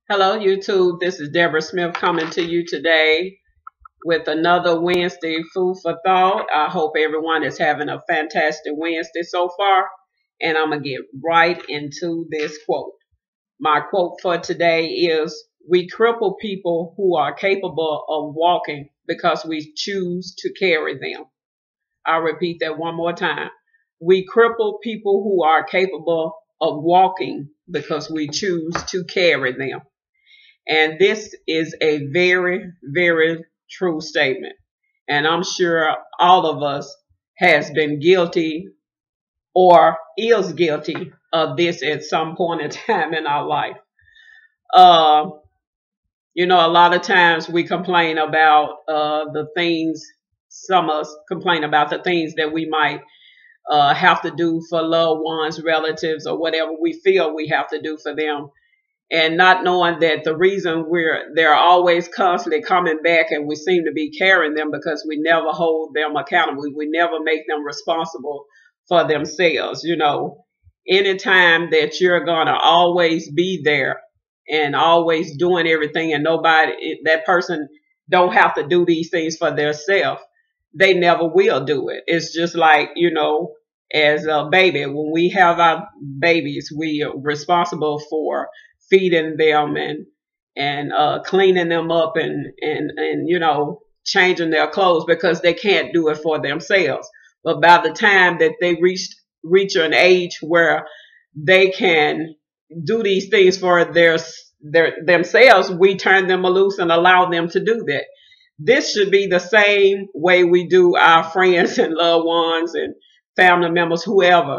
Hello, YouTube. This is Debra Smith coming to you today with another Wednesday food for thought. I hope everyone is having a fantastic Wednesday so far. And I'm going to get right into this quote. My quote for today is, "We cripple people who are capable of walking because we choose to carry them." I'll repeat that one more time. We cripple people who are capable of walking because we choose to carry them. And this is a very, very true statement. And I'm sure all of us has been guilty or is guilty of this at some point in time in our life. Uh, a lot of times we complain about the things, some of us complain about the things that we might have to do for loved ones, relatives, or whatever we feel we have to do for them, and not knowing that the reason they're always constantly coming back and we seem to be carrying them because we never hold them accountable. We never make them responsible for themselves. Anytime that you're going to always be there and always doing everything, and that person don't have to do these things for themselves, they never will do it. It's just like, as a baby, when we have our babies, we are responsible for feeding them and cleaning them up and changing their clothes because they can't do it for themselves. But by the time that they reach an age where they can do these things for themselves, we turn them loose and allow them to do that. This should be the same way we do our friends and loved ones and family members, whoever,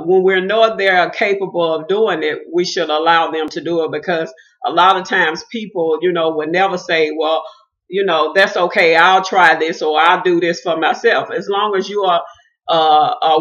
when we know they're capable of doing it, we should allow them to do it, because a lot of times people, would never say, well, that's okay, I'll try this or I'll do this for myself. As long as you are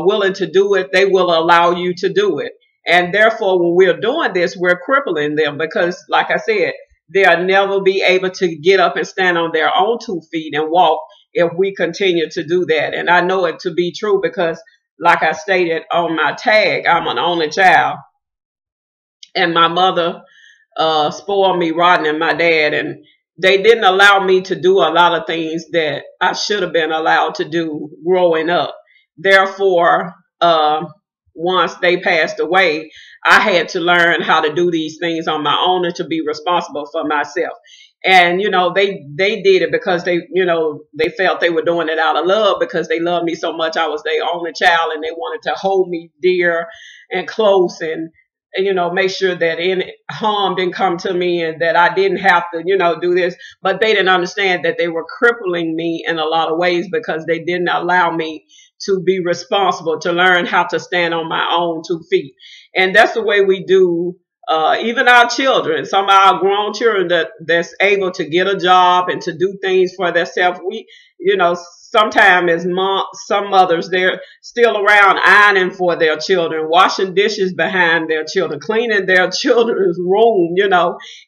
willing to do it, they will allow you to do it. And therefore, when we're doing this, we're crippling them, because like I said, they'll never be able to get up and stand on their own 2 feet and walk if we continue to do that. And I know it to be true because, like I stated on my tag, I'm an only child. And my mother spoiled me rotten, and my dad. And they didn't allow me to do a lot of things that I should have been allowed to do growing up. Therefore, once they passed away, I had to learn how to do these things on my own and to be responsible for myself. And, they did it because they felt they were doing it out of love, because they loved me so much. I was their only child and they wanted to hold me dear and close and make sure that any harm didn't come to me and that I didn't have to, do this. But they didn't understand that they were crippling me in a lot of ways, because they didn't allow me to be responsible, to learn how to stand on my own 2 feet. And that's the way we do even our children. Some of our grown children that's able to get a job and to do things for themselves. We, sometimes as some mothers, they're still around ironing for their children, washing dishes behind their children, cleaning their children's room,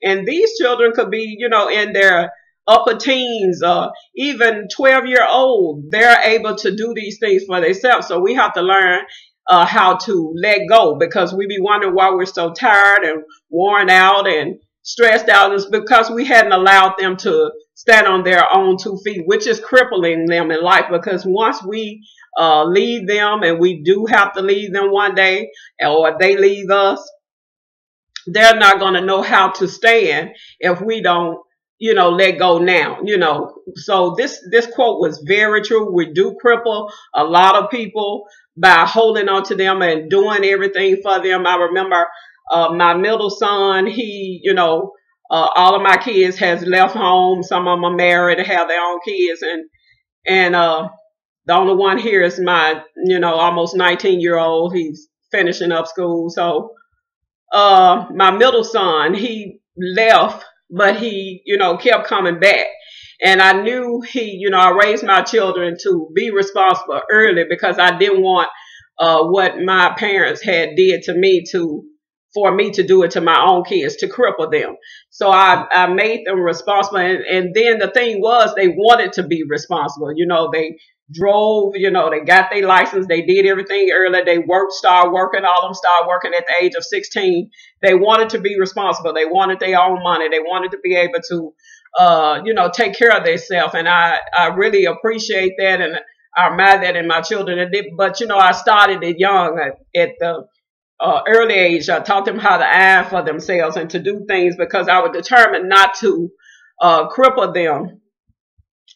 and these children could be, in their upper teens, even 12-year-old. They're able to do these things for themselves. So we have to learn how to let go, because we be wondering why we're so tired and worn out and stressed out. Is because we hadn't allowed them to stand on their own 2 feet, which is crippling them in life. Because once we leave them, and we do have to leave them one day, or they leave us, they're not going to know how to stand if we don't let go now, So this quote was very true. We do cripple a lot of people by holding on to them and doing everything for them. I remember my middle son, he, all of my kids has left home. Some of them are married and have their own kids. And the only one here is my, almost 19-year-old. He's finishing up school. So my middle son, he left, but he, kept coming back. And I knew I raised my children to be responsible early, because I didn't want what my parents had did to me for me to do it to my own kids, to cripple them. So I made them responsible. And then the thing was, they wanted to be responsible. They drove, you know, they got their license, they did everything early, they started working, all of them started working at the age of 16. They wanted to be responsible, they wanted their own money, they wanted to be able to, you know, take care of themselves. And I really appreciate that, and I admire that in my children. But, you know, I started it young at the early age. I taught them how to iron for themselves and to do things, because I was determined not to cripple them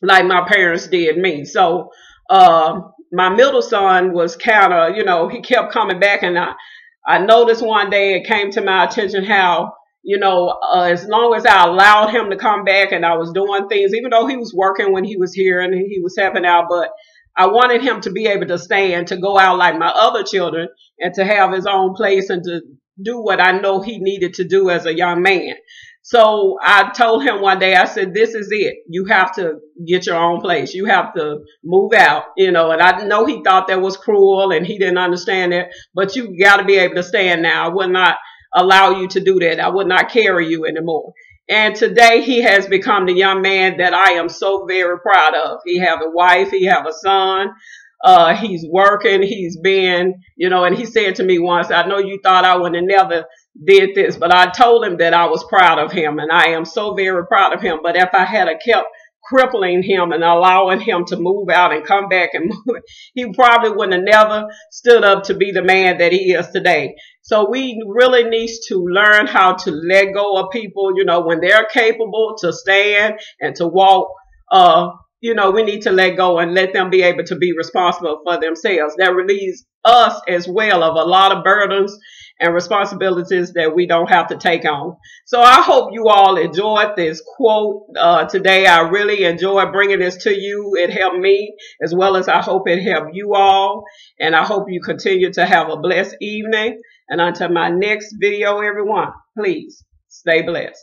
like my parents did me. So my middle son was kind of, you know, he kept coming back, and I noticed one day it came to my attention how, you know, as long as I allowed him to come back and I was doing things, even though he was working when he was here and he was helping out, but I wanted him to be able to stand, to go out like my other children, and to have his own place and to do what I know he needed to do as a young man. So I told him one day, I said, this is it. You have to get your own place. You have to move out, you know. And I know he thought that was cruel and he didn't understand it, but you got to be able to stand now. I would not allow you to do that. I would not carry you anymore. And today he has become the young man that I am so very proud of. He have a wife, he have a son. He's working, he's been, you know, and he said to me once, I know you thought I would have never did this, but I told him that I was proud of him, and I am so very proud of him. But if I had kept crippling him and allowing him to move out and come back and move, he probably would have never stood up to be the man that he is today. So we really need to learn how to let go of people, you know, when they're capable to stand and to walk. You know, we need to let go and let them be able to be responsible for themselves. That relieves us as well of a lot of burdens and responsibilities that we don't have to take on. So I hope you all enjoyed this quote today. I really enjoyed bringing this to you. It helped me, as well as I hope it helped you all. And I hope you continue to have a blessed evening. And until my next video, everyone, please stay blessed.